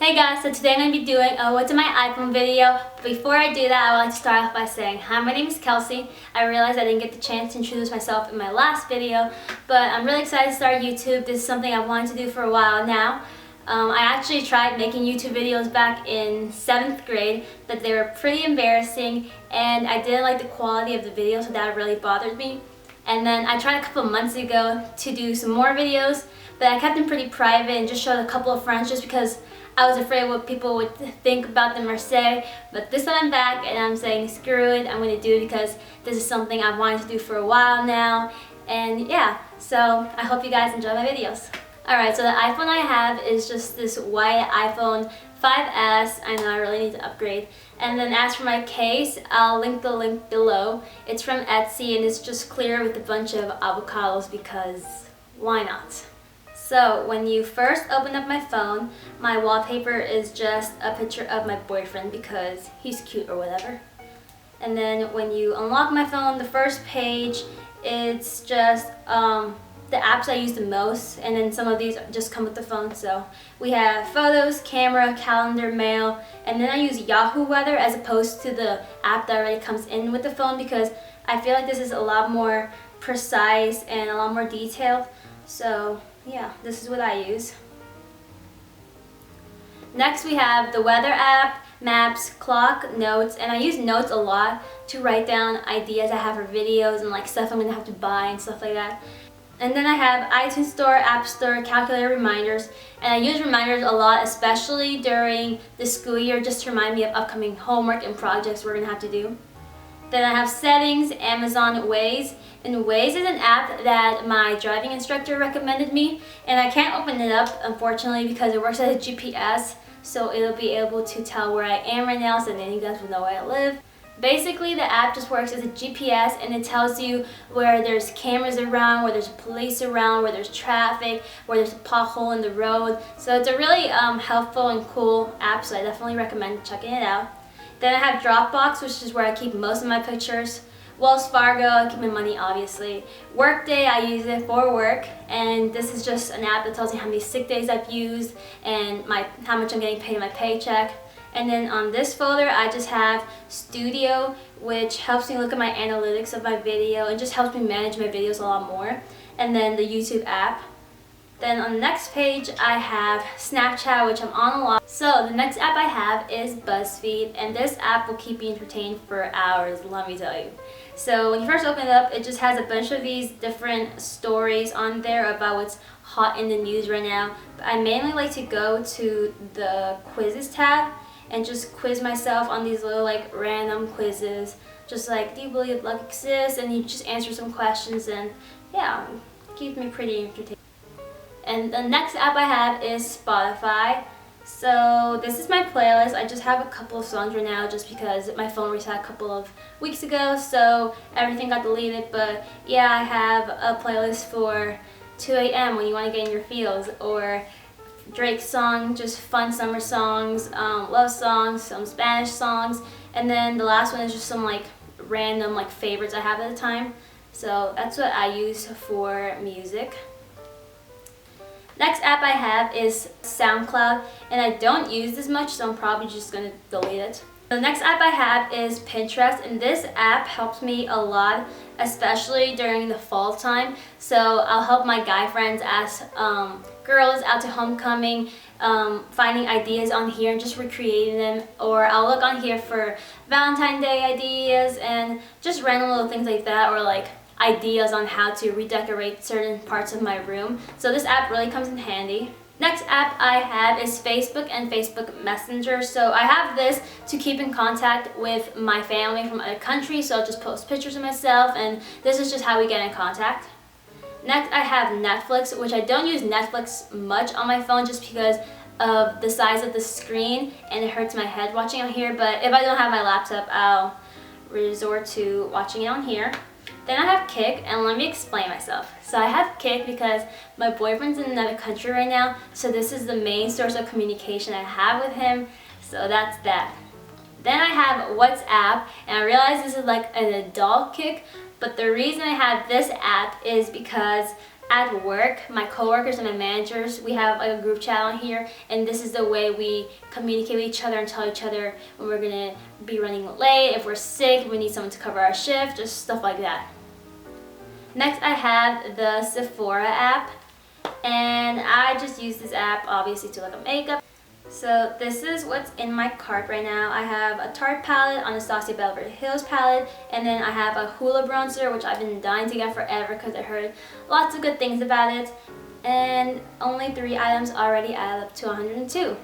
Hey guys, so today I'm going to be doing a what's in my iPhone video. But before I do that, I would like to start off by saying, hi, my name is Kelsey. I realized I didn't get the chance to introduce myself in my last video, but I'm really excited to start YouTube. This is something I've wanted to do for a while now. I actually tried making YouTube videos back in 7th grade, but they were pretty embarrassing and I didn't like the quality of the video, so that really bothered me. And then I tried a couple of months ago to do some more videos, but I kept them pretty private and just showed a couple of friends just because I was afraid what people would think about them or say. But this time I'm back and I'm saying screw it, I'm going to do it because this is something I've wanted to do for a while now. And yeah, so I hope you guys enjoy my videos. Alright, so the iPhone I have is just this white iPhone 5S. I know I really need to upgrade. And then as for my case, I'll link the link below. It's from Etsy and it's just clear with a bunch of avocados because why not? So when you first open up my phone, my wallpaper is just a picture of my boyfriend because he's cute or whatever. And then when you unlock my phone, the first page, it's just the apps I use the most, and then some of these just come with the phone. So we have photos, camera, calendar, mail, and then I use Yahoo Weather as opposed to the app that already comes in with the phone because I feel like this is a lot more precise and a lot more detailed. So yeah, this is what I use. Next we have the weather app, maps, clock, notes, and I use notes a lot to write down ideas I have for videos and like stuff I'm gonna have to buy and stuff like that. And then I have iTunes Store, App Store, calculator, reminders, and I use reminders a lot, especially during the school year, just to remind me of upcoming homework and projects we're gonna have to do. Then I have settings, Amazon, Waze, and Waze is an app that my driving instructor recommended me, and I can't open it up unfortunately because it works as a GPS, so it'll be able to tell where I am right now, so then you guys will know where I live. Basically, the app just works as a GPS and it tells you where there's cameras around, where there's police around, where there's traffic, where there's a pothole in the road. So it's a really helpful and cool app, so I definitely recommend checking it out. Then I have Dropbox, which is where I keep most of my pictures. Wells Fargo, I keep my money obviously. Workday, I use it for work, and this is just an app that tells me how many sick days I've used and how much I'm getting paid in my paycheck. And then on this folder, I just have Studio, which helps me look at my analytics of my video and just helps me manage my videos a lot more. And then the YouTube app. Then on the next page, I have Snapchat, which I'm on a lot. So the next app I have is BuzzFeed, and this app will keep you entertained for hours, let me tell you. So when you first open it up, it just has a bunch of these different stories on there about what's hot in the news right now. But I mainly like to go to the quizzes tab and just quiz myself on these little like random quizzes. Just like, do you believe luck exists? And you just answer some questions, and yeah, it keeps me pretty entertained. And the next app I have is Spotify. So this is my playlist. I just have a couple of songs right now just because my phone reset a couple of weeks ago, so everything got deleted. But yeah, I have a playlist for 2 a.m. when you want to get in your feels, or Drake song, just fun summer songs, love songs, some Spanish songs, and then the last one is just some like random like favorites I have at the time. So that's what I use for music. Next app I have is SoundCloud, and I don't use this much, so I'm probably just going to delete it. The next app I have is Pinterest, and this app helps me a lot, especially during the fall time. So I'll help my guy friends ask girls out to homecoming, finding ideas on here and just recreating them, or I'll look on here for Valentine's Day ideas and just random little things like that, or like ideas on how to redecorate certain parts of my room. So this app really comes in handy. Next app I have is Facebook and Facebook Messenger. So I have this to keep in contact with my family from other countries, so I'll just post pictures of myself, and this is just how we get in contact. Next I have Netflix, which I don't use Netflix much on my phone just because of the size of the screen and it hurts my head watching on here, but if I don't have my laptop, I'll resort to watching it on here. Then I have Kick, and let me explain myself. So I have Kick because my boyfriend's in another country right now, so this is the main source of communication I have with him, so that's that. Then I have WhatsApp, and I realize this is like an adult Kick, but the reason I have this app is because at work, my coworkers and my managers, we have like a group chat on here, and this is the way we communicate with each other and tell each other when we're gonna be running late, if we're sick, if we need someone to cover our shift, just stuff like that. Next, I have the Sephora app, and I just use this app obviously to look at makeup. So this is what's in my cart right now. I have a Tarte palette, Anastasia Beverly Hills palette, and then I have a Hoola bronzer, which I've been dying to get forever because I heard lots of good things about it. And only 3 items already add up to 102.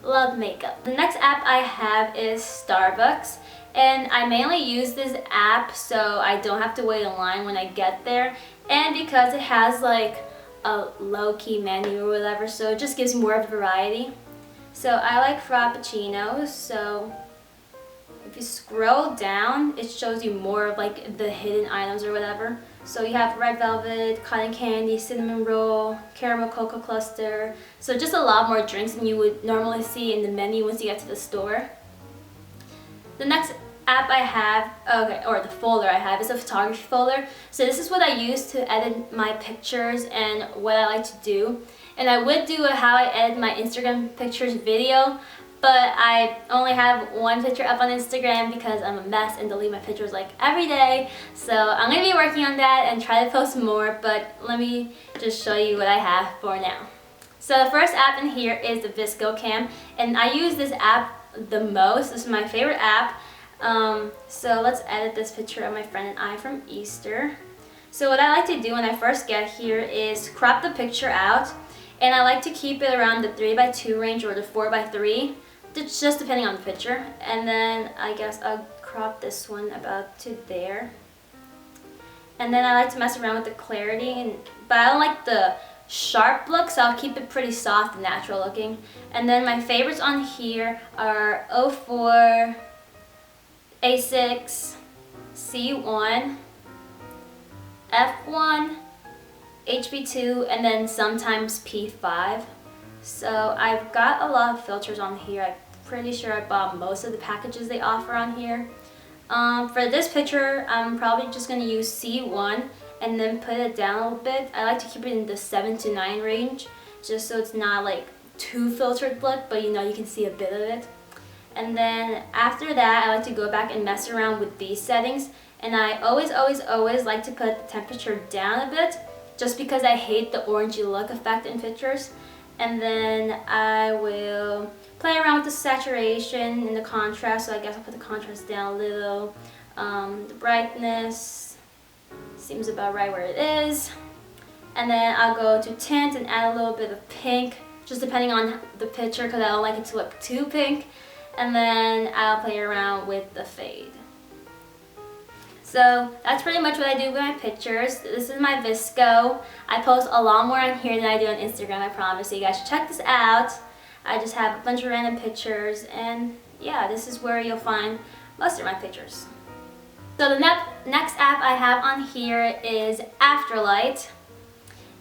Love makeup. The next app I have is Starbucks, and I mainly use this app so I don't have to wait in line when I get there, and because it has like a low-key menu or whatever, so it just gives more of a variety. So I like frappuccinos, so if you scroll down, it shows you more of like the hidden items or whatever. So you have red velvet, cotton candy, cinnamon roll, caramel cocoa cluster. So just a lot more drinks than you would normally see in the menu once you get to the store. The next app I have, or the folder I have, is a photography folder. So this is what I use to edit my pictures and what I like to do. And I would do a how I edit my Instagram pictures video, but I only have 1 picture up on Instagram because I'm a mess and delete my pictures like every day. So I'm going to be working on that and try to post more, but let me just show you what I have for now. So the first app in here is the VSCO cam, and I use this app the most. This is my favorite app. So let's edit this picture of my friend and I from Easter. So what I like to do when I first get here is crop the picture out, and I like to keep it around the 3x2 range or the 4x3, just depending on the picture. And then I guess I'll crop this one about to there. And then I like to mess around with the clarity, but I don't like the sharp look, so I'll keep it pretty soft and natural looking. And then my favorites on here are 04, A6, C1, F1, HB2, and then sometimes P5. So I've got a lot of filters on here. I'm pretty sure I bought most of the packages they offer on here. For this picture, I'm probably just going to use C1 and then put it down a little bit. I like to keep it in the 7 to 9 range, just so it's not like too filtered look, but you know, you can see a bit of it. And then after that, I like to go back and mess around with these settings. And I always like to put the temperature down a bit, just because I hate the orangey look effect in pictures. And then I will play around with the saturation and the contrast, so I guess I'll put the contrast down a little. The brightness seems about right where it is. And then I'll go to tint and add a little bit of pink, just depending on the picture, because I don't like it to look too pink. And then I'll play around with the fade. So that's pretty much what I do with my pictures. This is my VSCO. I post a lot more on here than I do on Instagram, I promise. So you guys should check this out. I just have a bunch of random pictures, and yeah, this is where you'll find most of my pictures. So the next app I have on here is Afterlight.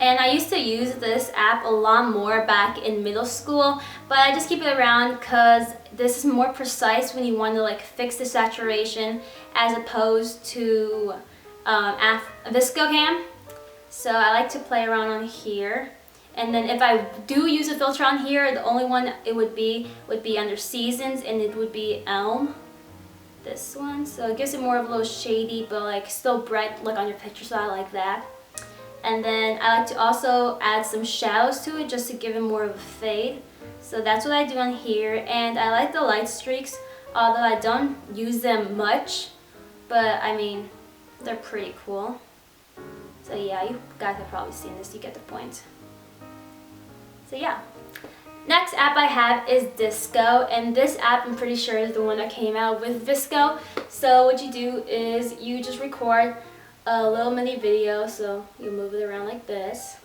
And I used to use this app a lot more back in middle school, but I just keep it around because this is more precise when you want to like fix the saturation as opposed to VSCO cam. So I like to play around on here. And then if I do use a filter on here, the only one it would be under Seasons, and it would be Elm. This one. So it gives it more of a little shady but like still bright look on your picture, so I like that. And then I like to also add some shadows to it just to give it more of a fade. So that's what I do on here. And I like the light streaks, although I don't use them much. But I mean, they're pretty cool. So yeah, you guys have probably seen this, you get the point. So yeah. Next app I have is Disco, and this app I'm pretty sure is the one that came out with VSCO. So what you do is you just record a little mini video, so you move it around like this.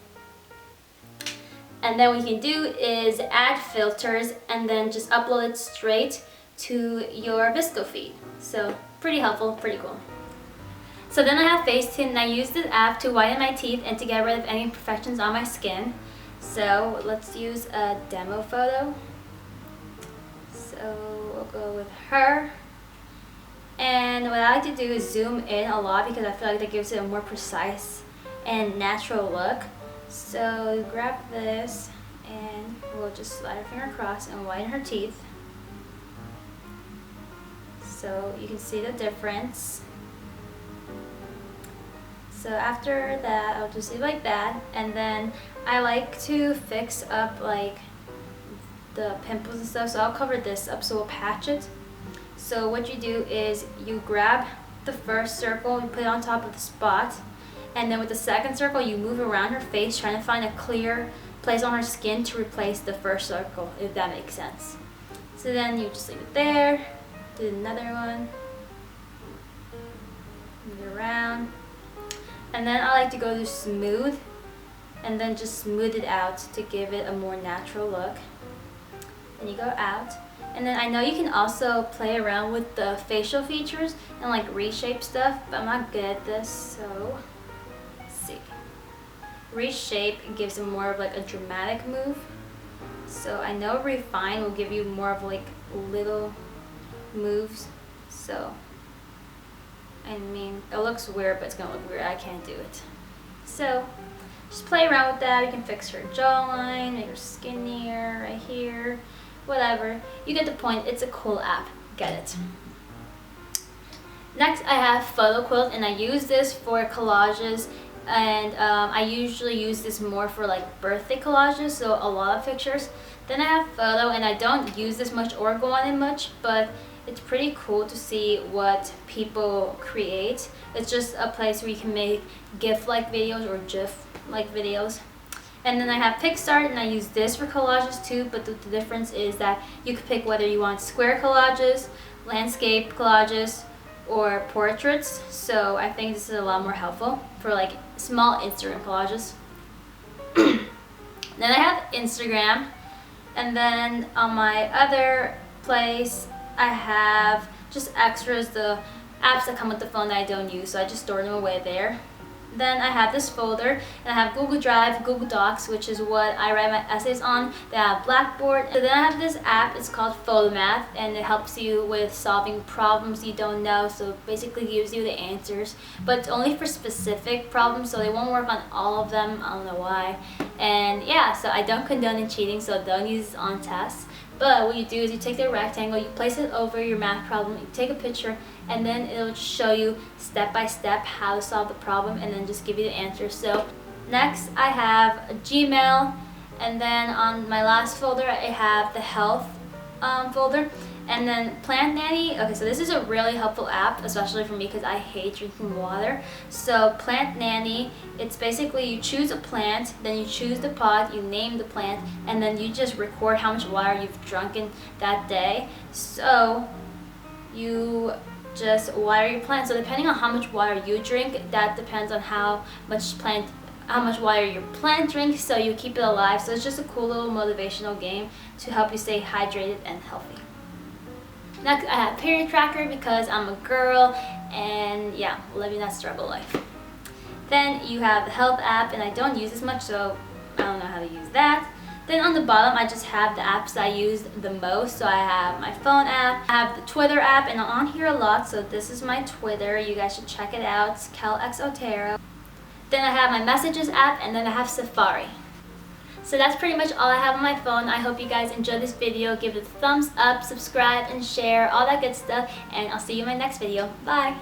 And then what you can do is add filters and then just upload it straight to your VSCO feed. So pretty helpful, pretty cool. So then I have Facetune, and I use this app to whiten my teeth and to get rid of any imperfections on my skin. So let's use a demo photo. So we'll go with her. And what I like to do is zoom in a lot because I feel like that gives it a more precise and natural look. So grab this and we'll just slide our finger across and whiten her teeth. So you can see the difference. So after that, I'll just leave like that, and then I like to fix up like the pimples and stuff, so I'll cover this up, so we'll patch it. So what you do is you grab the first circle, you put it on top of the spot, and then with the second circle you move around her face trying to find a clear place on her skin to replace the first circle, if that makes sense. So then you just leave it there, do another one, move it around, and then I like to go to smooth and then just smooth it out to give it a more natural look. And you go out, and then I know you can also play around with the facial features and like reshape stuff, but I'm not good at this, so let's see. Reshape gives it more of like a dramatic move. So I know refine will give you more of like little moves. So I mean, it looks weird, but it's gonna look weird. I can't do it. So just play around with that. You can fix her jawline, make her skinnier right here, whatever. You get the point. It's a cool app. Get it. Next, I have Photo Quilt, and I use this for collages, and I usually use this more for like birthday collages, so a lot of pictures. Then I have Photo, and I don't use this much or go on it much, but it's pretty cool to see what people create. It's just a place where you can make GIF-like videos or GIF-like videos. And then I have PicStart, and I use this for collages too, but the difference is that you can pick whether you want square collages, landscape collages, or portraits. So I think this is a lot more helpful for like small Instagram collages. Then I have Instagram, and then on my other place I have just extras, the apps that come with the phone that I don't use, so I just store them away there. Then I have this folder, and I have Google Drive, Google Docs, which is what I write my essays on. Then I have Blackboard. So then I have this app, it's called Photomath, and it helps you with solving problems you don't know, so it basically gives you the answers. But it's only for specific problems, so they won't work on all of them, I don't know why. And yeah, so I don't condone cheating, so don't use it on tests. But what you do is you take the rectangle, you place it over your math problem, you take a picture, and then it'll show you step by step how to solve the problem, and then just give you the answer. So next I have a Gmail, and then on my last folder I have the health folder, and then Plant Nanny. Okay, so this is a really helpful app, especially for me because I hate drinking water. So Plant Nanny, it's basically you choose a plant, then you choose the pot, you name the plant, and then you just record how much water you've drunken that day. So you just water your plant. So depending on how much water you drink, that depends on how much water your plant drinks, so you keep it alive. So it's just a cool little motivational game to help you stay hydrated and healthy. Next, I have Period Tracker because I'm a girl, and yeah, living that struggle life. Then you have the Health app, and I don't use this much, so I don't know how to use that. Then on the bottom, I just have the apps I use the most. So I have my phone app, I have the Twitter app, and I'm on here a lot, so this is my Twitter. You guys should check it out. It's Otero. Then I have my Messages app, and then I have Safari. So that's pretty much all I have on my phone. I hope you guys enjoyed this video. Give it a thumbs up, subscribe, and share, all that good stuff. And I'll see you in my next video. Bye!